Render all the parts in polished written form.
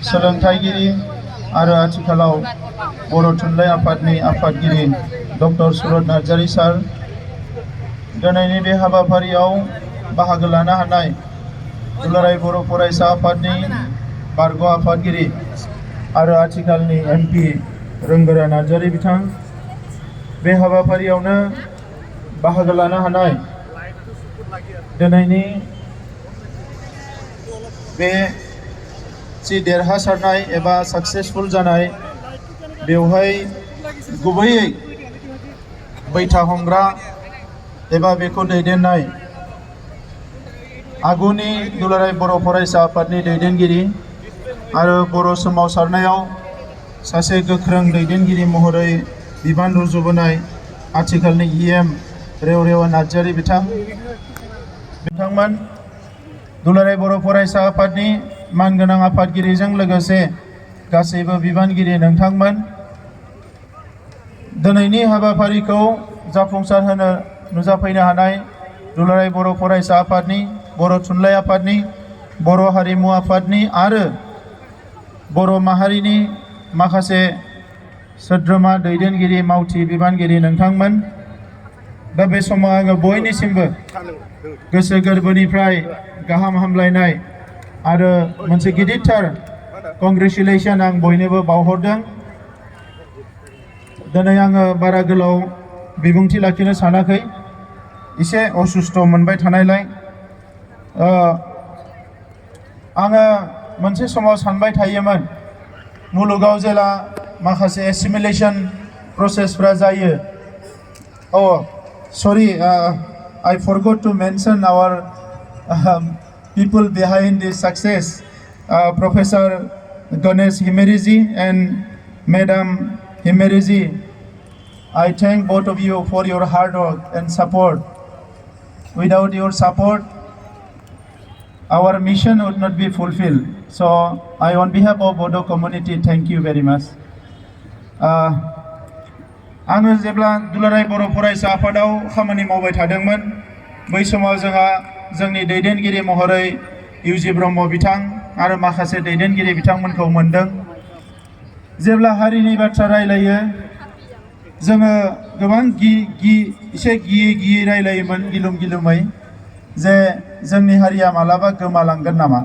सोलोंथाइगिरि आरो आथिखालाव बर' थुनलाइ आफादनि आफादगिरि डक्टर सुरत नार्जारी सार, दिनैनि बे हाबाफारियाव बाहागो लानो हानाय दुलाराय बर' फरायसा आफादनि बारग' आफादगिरि आरो आथिखालनि एमपि रोंगोरा नार्जारी बिथां, बे हाबाफारियावनो बाहागो लानो हानाय दिनैनि बे जि देरहासारनाय एबा सक्सेसफुल जानाय, बेवहाय गुबैयै बैथा हमग्रा एबा बेखौ दैदेननाय आगुनि दुलाराय बर' फरायसा आफादनि दैदेनगिरि आरो बर' सोमावसारनायाव सासे गोख्रों दैदेनगिरि महरै बिबान रुजुबोनाय आथिखालनि इएम रेवरेवा नार्जारी बिथांमोन, दुलाराय बर' फरायसा आफादनि मानगोनां आफादगिरिजों लोगोसे गासैबो बिबानगिरि नोंथांमोन, दिनैनि हाबाफारिखौ जाफुंसार होनो नुजाफैनो हानाय दुलाराय बर' फरायसा आफादनि, बर' थुनलाइ आफादनि, बर' हारिमु आफादनि आरो बर' माहारिनि माखासे सोद्रोमा दैदेनगिरि मावथि बिबानगिरि नोंथांमोन। दा बे समाव आङो बयनिसिमबो गोसो गोरबोनिफ्राय गाहाम हामलायनाय आरो मोनसे गिदिरथार कंग्रेचुलेसन आं बयनोबो बावहरदों। दिनै आङो बारा गोलाव बिबुंथि लाखिनो सानाखै, एसे असुस्थ' मोनबाय थानायलाय आङो मोनसे समाव सानबाय थायोमोन, मुलुगाव जेला माखासे एसिमिलेशन प्रसेसफ्रा जायो। Sorry, I forgot to mention our people behind this success, Professor Ganesh Himeriji and Madam Himeriji. I thank both of you for your hard work and support. Without your support, our mission would not be fulfilled. So I, on behalf of Bodo community, thank you very much. आङो जेब्ला दुलाराय बर' फरायसा आफादाव खामानि मावबाय थादोंमोन, बै समाव जोंनि दैदेनगिरि महरै इउजि ब्रह्म बिथां आरो माखासे दैदेनगिरि बिथांमोनखौ मोनदों। जेब्ला हारिनि बाथ्रा रायलायो, जोङो गोबां एसे गियै रायलायोमोन, गिलुम गिलुमै, जे जोंनि हारिया मालाबा गोमालांगोन नामा,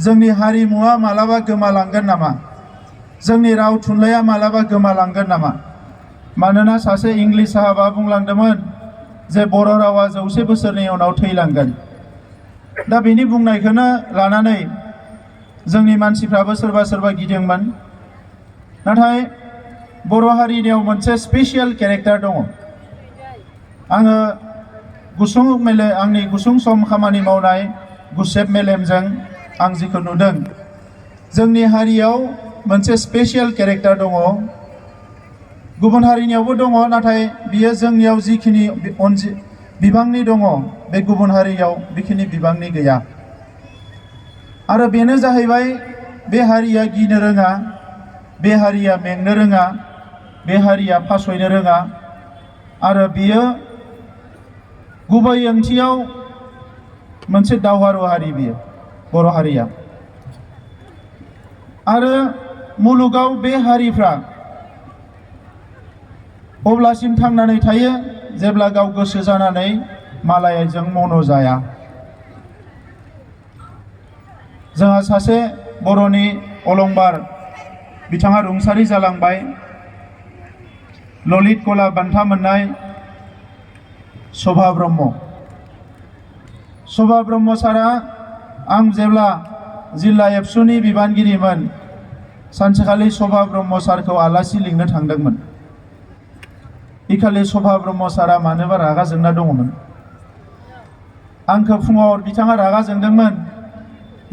जोंनि हारिमुवा मालाबा गोमालांगोन नामा, जोंनि राव थुनलाइया मालाबा गोमालांगोन नामा। मानोना सासे इंलिस साहाबा बुंलांदोंमोन जे बर' रावा 100 बोसोरनि उनाव थैलांगोन। दा बेनि बुंनायखौनो लानानै जोंनि मानसिफ्राबो सोरबा गिदोंमोन। नाथाय बर' हारिनियाव मोनसे स्पेशियेल केरेक्टार दङ। आङो आंनि गुसुं सम खामानि मावनाय गुसेब मेलेमजों आं जिखौ नुदों, जोंनि हारियाव मोनसे स्पेशियेल केरेक्टार दङ। गुबुन हारिनियावबो दङ, नाथाय बियो जोंनियाव जिखिनि बिबांनि दङ, बे गुबुन हारियाव बेखिनि बिबांनि गैया। आरो बेनो जाहैबाय, बे हारिया गिनो रोङा, बे हारिया मेंनो रोङा, बे हारिया फासयनो रोङा, आरो बियो गुबै ओंथियाव मोनसे दावहारु हारि, बियो बर' हारिया। आरो मुलुगाव बे हारिफ्रा अब्लासिम थांनानै थायो जेब्ला गाव गोसो जानानै मालायजों मन' जाया। जोंहा सासे बर'नि अलंबार, बिथाङा रुंसारि जालांबाय, ललित कला बान्था मोननाय शभा ब्रह्म सारा, आं जेब्ला जिल्ला एबसुनि बिबानगिरिमोन, सानसेखालि शभा ब्रह्म सारखौ आलासि लिंनो थांदोंमोन। इखालि शभा ब्रह्म सारा मानोबा रागा जोंना दङमोन। आंखौ फुङाव बिथाङा रागा जोंदोंमोन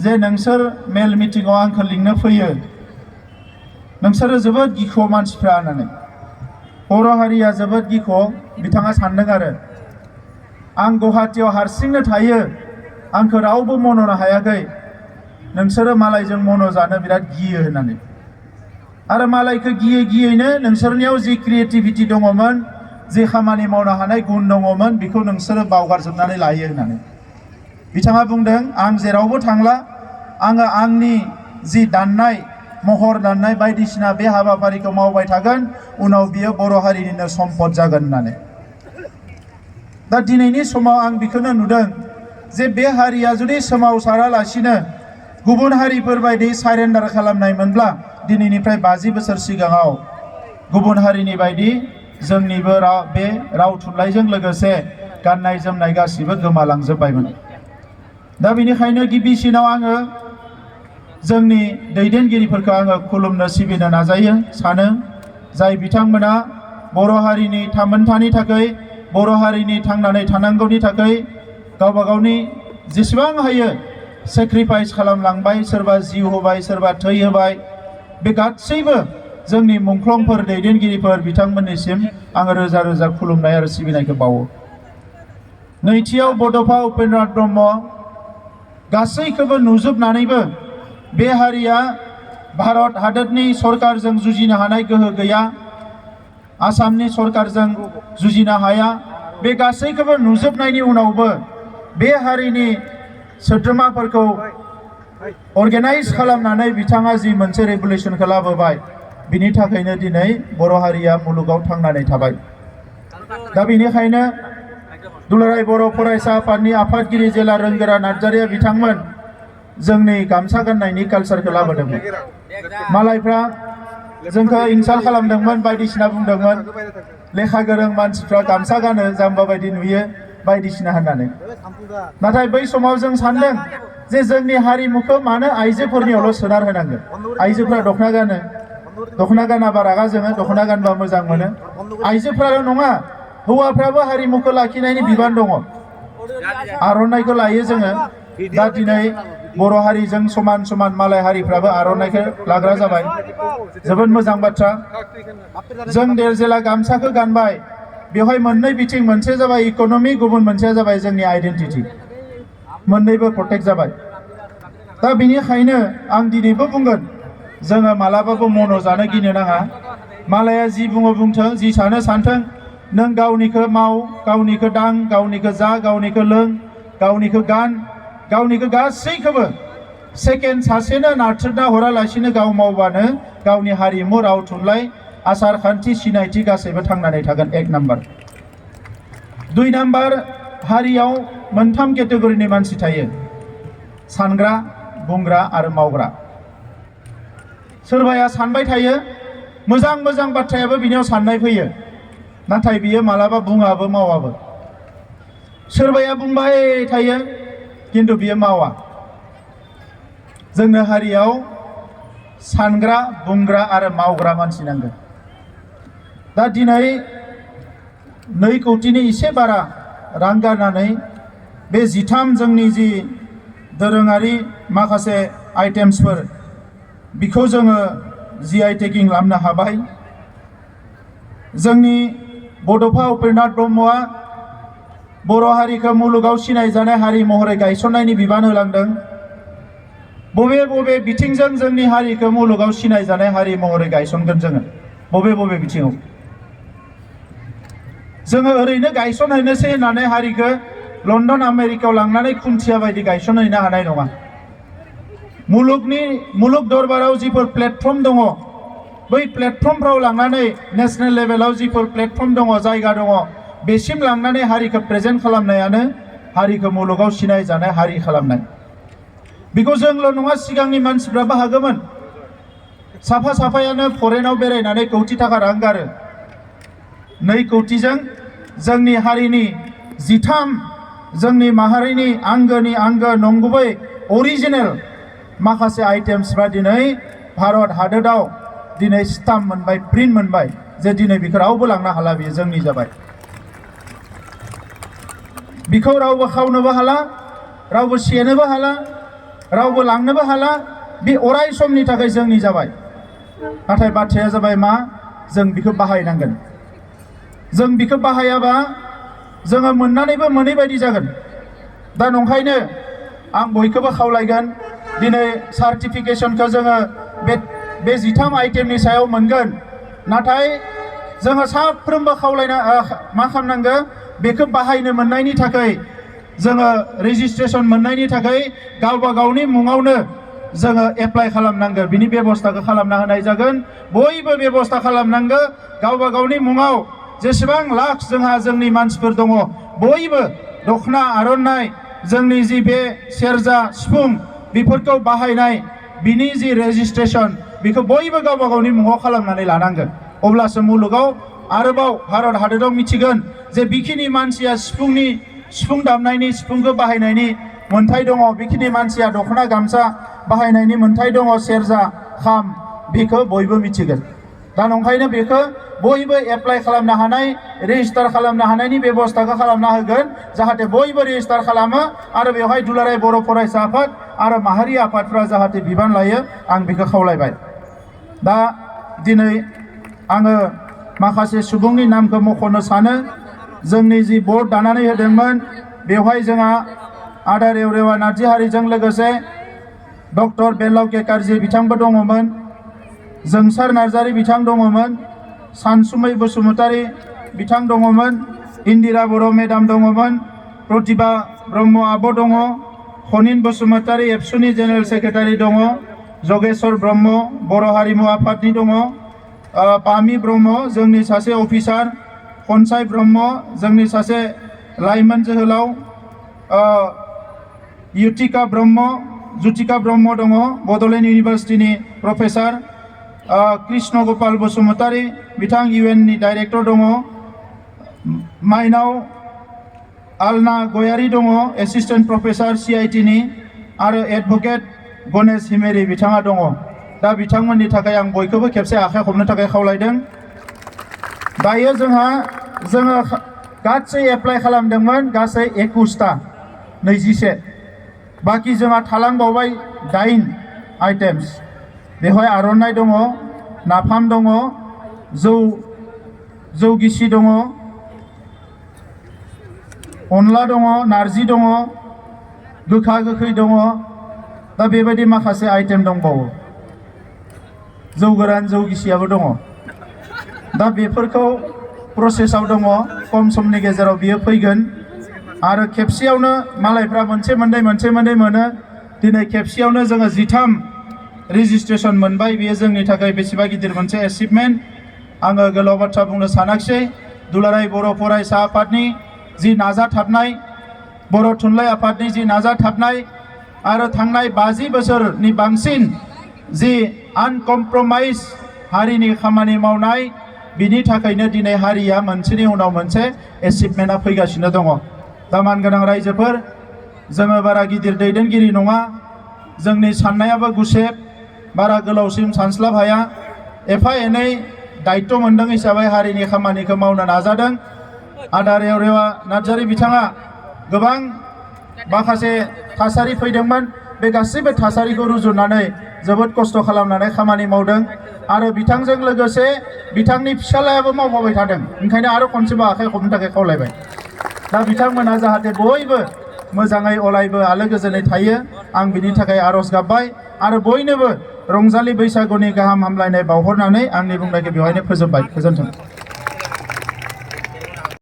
जे नोंसोर मेल मिटिङाव आंखौ लिंनो फैयो, नोंसोरो जोबोद गिख' मानसिफ्रा होननानै। बर' हारिया जोबोद गिख', बिथाङा सानदों आरो आं गुवाहाटीयाव हारसिंनो थायो, आंखौ रावबो मन'नो हायाखै, नोंसोरो मालायजों मन' जानो बिराद गियो होननानै। आरो मालायखौ गियैनो नोंसोरनियाव जि क्रिएटिभिटि दङमोन, जि खामानि मावनो हानाय गुन दङमोन, बेखौ नोंसोरो बावगारजोबनानै लायो होननानै बिथाङा बुंदों। आं जेरावबो थांला, आङो आंनि जि दाननाय महर दाननाय बायदिसिना बे हाबाफारिखौ मावबाय थागोन उनाव बियो बर' हारिनिनो सम्पद जागोन होननानै। दा दिनैनि समाव आं बेखौनो नुदों जे बे हारिया जुदि सोमावसारालासिनो गुबुन हारिफोर बायदि सारेन्डार खालामनायमोनब्ला दिनैनिफ्राय 50 बोसोर सिगाङाव गुबुन हारिनि बायदि जोंनिबो बे राव थुनलाइजों लोगोसे गाननाय जोमनाय गासिबो गोमालांजोबबायमोन। दा बेनिखायनो गिबिसिनाव आङो जोंनि दैदेनगिरिफोरखौ आङो खुलुमनो सिबिनो नाजायो सानो जाय बिथांमोना बर' हारिनि थामोनथानि थाखाय बर' हारिनि थांनानै थानांगौनि थाखाय गावबा गावनि जेसेबां हायो सेक्रिफाइस खालामलांबाय, सोरबा जिउ होबाय, सोरबा थै होबाय। बे गासैबो जोंनि मुंख्लंफोर दैदेनगिरिफोर बिथांमोननिसिम आङो रोजा रोजा खुलुमनाय आरो सिबिनायखौ बावो। नैथियाव बड'फा उपेन्द्रनाथ ब्रह्म गासैखौबो नुजोबनानैबो बे हारिया भारत हादरनि सरकारजों जुजिनो हानाय गोहो गैया, आसामनि सरकारजों जुजिनो हाया। बे गासैखौबो नुजोबनायनि उनावबो बे हारिनि सोद्रोमाफोरखौ अर्गेनाइज खालामनानै बिथाङा जि मोनसे रेभुलेसनखौ लाबोबाय, बिनि थाखायनो दिनै बर' हारिया मुलुगाव थांनानै थाबाय। दा बेनिखायनो दुलाराय बर' फरायसा आफादनि आफादगिरि जेला रोंगोरा नार्जारिया बिथांमोन जोंनि गामसा गाननायनि कालसारखौ लाबोदोंमोन। मालायफ्रा जोंखौ इनसाल्ट खालामदोंमोन, बायदिसिना बुंदोंमोन, लेखा गोरों मानसिफ्रा गामसा गानो जाम्बा बायदि नुयो बायदिसिना होननानै। नाथाय बै समाव जों सानदों जे जोंनि हारिमुखौ मानो आइजोफोरनियावल' सोनार होनांगोन। आइजोफ्रा दख'ना गानो, दख'ना गानाबा रागा जोङो, दख'ना गानबा मोजां मोनो। आइजोफ्राल' नङा, हौवाफ्राबो हारिमुखौ लाखिनायनि बिबान दङ। आर'नाइखौ लायो जोङो। दा दिनै बर' हारिजों समान समान मालाय हारिफ्राबो आर'नाइखौ लाग्रा जाबाय, जोबोद मोजां बाथ्रा। जों जेला गामसाखौ गानबाय, बेवहाय मोननै बिथिं, मोनसे जाबाय इक'नमि, गुबुन मोनसेया जाबाय जोंनि आइडेन्टिटि। मोननैबो प्रटेक्ट जाबाय। दा बेनिखायनो आं दिनैबो बुंगोन, जोङो मालाबाबो मन' जानो गिनो नाङा। मालाया जि बुङो बुंथों, जि सानो सानथों, नों गावनिखौ माव, गावनिखौ दां, गावनिखौ जा, गावनिखौ लों, गावनिखौ गान, गावनिखौ गासैखौबो सेकेन्ड सासेनो नारथ्रोदना हरालासिनो गाव मावबानो गावनि हारिमु, राव थुनलाइ, आसार खान्थि, सिनायथि गासैबो थांनानै थागोन। 1 नाम्बार। 2 नाम्बार, हारियाव मोनथाम केटेगरिनि मानसि थायो, सानग्रा, बुंग्रा आरो मावग्रा। सोरबाया सानबाय थायो, मोजां मोजां बाथ्रायाबो बिनियाव साननाय फैयो, नाथाय बियो मालाबा बुङाबो मावाबो। सोरबाया बुंबाय थायो किन्तु बियो मावा। जोंनो हारियाव सानग्रा, बुंग्रा आरो मावग्रा मानसि नांगौ। दा दिनै 2 कौटिनि एसे बारा रां गारनानै बे 13 जोंनि जि दोरोङारि माखासे आइटेम्सफोर बिखौ जोङो GI टेगिं खालामनो हाबाय। जोंनि बड'फा उपेन्द्रनाथ ब्रह्मआ बर' हारिखौ मुलुगाव सिनायजानाय हारि महरै गायसननायनि बिबान होलांदों। बबे बबे बिथिंजों जोंनि हारिखौ मुलुगाव सिनायजानाय हारि महरै गायसनगोन जोङो? बबे बबे बिथिङाव? जोङो ओरैनो गायसनहैनोसै होननानै हारिखौ लण्डन आमेरिकायाव लांनानै खुन्थिया बायदि गायसनहैनो हानाय नङा। मुलुग दरबाराव जिफोर प्लेटफर्म दङ, बै प्लेटफर्मफ्राव लांनानै नेशनेल लेभेलाव जिफोर प्लेटफर्म दङ, जायगा दङ, बेसिम लांनानै हारिखौ प्रेजेन्ट खालामनायानो हारिखौ मुलुगाव सिनायजानाय हारि खालामनाय। बेखौ जोंल' नङा, सिगांनि मानसिफ्राबो हागौमोन। साफा साफायानो फरेनाव बेरायनानै कौटि थाखा रां गारो। 2 कौटिजों जोंनि हारिनि 13 जोंनि माहारिनि आंगोनि आंगो नंगुबै अरिजिनेल माखासे आइटेम्सफ्रा दिनै भारत हादोराव दिनै स्टाम्प मोनबाय, प्रिन्ट मोनबाय, जे दिनै बेखौ रावबो लांनो हाला, बियो जोंनि जाबाय। बिखौ रावबो खावनोबो हाला, रावबो सेनोबो हाला, रावबो लांनोबो हाला, बे अराय समनि थाखाय जोंनि जाबाय। नाथाय बाथ्राया जाबाय मा? जों बिखौ बाहायनांगोन। जों बिखौ बाहायाबा जोङो मोननानैबो मोनै बायदि जागोन। दा नंखायनो आं बयखौबो खावलायगोन, दिनै सार्टिफिकेसनखौ जोङो बे 13 आइटेमनि सायाव मोनगोन। नाथाय जोङो साफ्रोमबो खावलायना मा खालामनांगौ? बेखौ बाहायनो मोननायनि थाखाय, जोङो रेजिस्ट्रेसन मोननायनि थाखाय गावबा गावनि मुङावनो जोङो एप्लाइ खालामनांगौ बिनि बेबस्थाखौ खालामना होनाय जागोन बयबो बेबस्था खालामनांगौ गावबा गावनि मुङाव जेसेबां लाख जोंनि मानसिफोर दङ बयबो दखना आर'नाइ जोंनि जि बे सेरजा सिफुं बेफोरखौ बाहायनाय बिनि जि रेजिस्ट्रेसन बेखौ बयबो गावबा गावनि मुङाव खालामनानै लानांगोन अब्लासो मुलुगाव आरोबाव भारत हादराव मिथिगोन जे बेखिनि मानसिया सिफुं दामनायनि सिफुंखौ बाहायनायनि मोन्थाय दङ बेखिनि मानसिया दखना गामसा बाहायनायनि मोन्थाय दङ सेरजा खाम बेखौ बयबो मिथिगोन दा नंखायनो बेखौ बयबो एप्लाइ खालामनो हानाय रेजिस्टार खालामनो हानायनि बेबस्थाखौ खालामना होगोन जाहाथे बयबो रेजिस्टार खालामो आरो बेवहाय दुलाराय बर' फरायसा आफाद आरो माहारि आफादफ्रा जाहाथे बिबान लायो आं बेखौ खावलायबाय दा दिनै आङो माखासे सुबुंनि नामखौ मख'नो सानो जोंनि जि बर्ड दानानै होदोंमोन बेवहाय जोंहा आदा रेवरेवा नार्जिहारिजों लोगोसे डक्टर बेलाव केकारजि बिथांबो दङमोन जोंसार नार्जारि बिथां दङमोन सानसुमै बसुमतारी बिथां दङमोन इन्दिरा बर' मेडाम दङमोन प्रतिभा ब्रह्म आब' दङ खनिन बसुमतारी एबसुनि जेनेरेल सेक्रेटारि दङ जगेश्वर ब्रह्म बर' हारिमु आफादनि दङ पामि ब्रह्म जोंनि सासे अफिसार खनसाय ब्रह्म जोंनि सासे लाइमोन जोहोलाव जुतिका ब्रह्म दङ बड'लेण्ड इउनिभार्सिटिनि प्रफेसार कृष्ण गपाल बसुमतारी बिथां इउएननि डाइरेक्टर दङ माइनाव आलना गयारी दङ एसिस्टेन्ट प्रफेसार सिआइटिनि आरो एडभकेट गणेश हिमेरि बिथाङा दङ दा बिथांमोननि थाखाय आं बयखौबो खेबसे आखाइ खबनो थाखाय खावलायदों दायो जोङो गासै एप्लाइ खालामदोंमोन गासै 21टा 21 बाखि जोंहा थालांबावबाय 9 आइटेम्स बेवहाय आर'नाइ दङ नाफाम दङ जौ गिसि दङ अनला दङ नारजि दङ गोखा गोखै दङ दा बेबायदि माखासे आइटेम दंबावो जौ गोरान जौ गिसियाबो दङ दा बेफोरखौ प्रसेसआव दङ खम समनि गेजेराव बियो फैगोन आरो खेबसेयावनो मालायफ्रा मोनसे मोननै मोनो दिनै खेबसेयावनो जोङो 13 रेजिस्ट्रेसन मोनबाय बेयो जोंनि थाखाय बेसेबा गिदिर मोनसे एचिभमेन्ट आङो गोलाव बाथ्रा बुंनो सानाखिसै दुलाराय बर' फरायसा आफादनि जि नाजाथाबनाय बर' थुनलाइ आफादनि जि नाजाथाबनाय आरो थांनाय 50 बोसोरनि बांसिन जि आनकमप्रमाइज हारिनि खामानि मावनाय बिनि थाखायनो दिनै हारिया मोनसेनि उनाव मोनसे एचिभमेन्टआ फैगासिनो दङ दा मानगोनां रायजोफोर जोङो बारा गिदिर दैदेनगिरि नङा जोंनि साननायाबो गुसेब बारा गोलावसिम सानस्लाब हाया एफा एनै दायित्व मोनदों हिसाबै हारिनि खामानिखौ मावनो नाजादों आदा रेवरेवा नार्जारि बिथाङा गोबां माखासे थासारि फैदोंमोन बे गासैबो थासारिखौ रुजुनानै जोबोद खस्थ' खालामनानै खामानि मावदों आरो बिथांजों लोगोसे बिथांनि फिसालायाबो मावबाय थादों ओंखायनो आरो खनसेबो आखाइ खबनो थाखाय खावलायबाय दा बिथांमोना जाहाथे बयबो मोजाङै अरायबो आलो गोजोनै थायो आं बिनि थाखाय आर'ज गाबबाय आरो बयनोबो रंजालि बैसागुनि गाहाम हामलायनाय बावहरनानै आंनि बुंनायखौ बेवहायनो फोजोबबाय गोजोन्थों।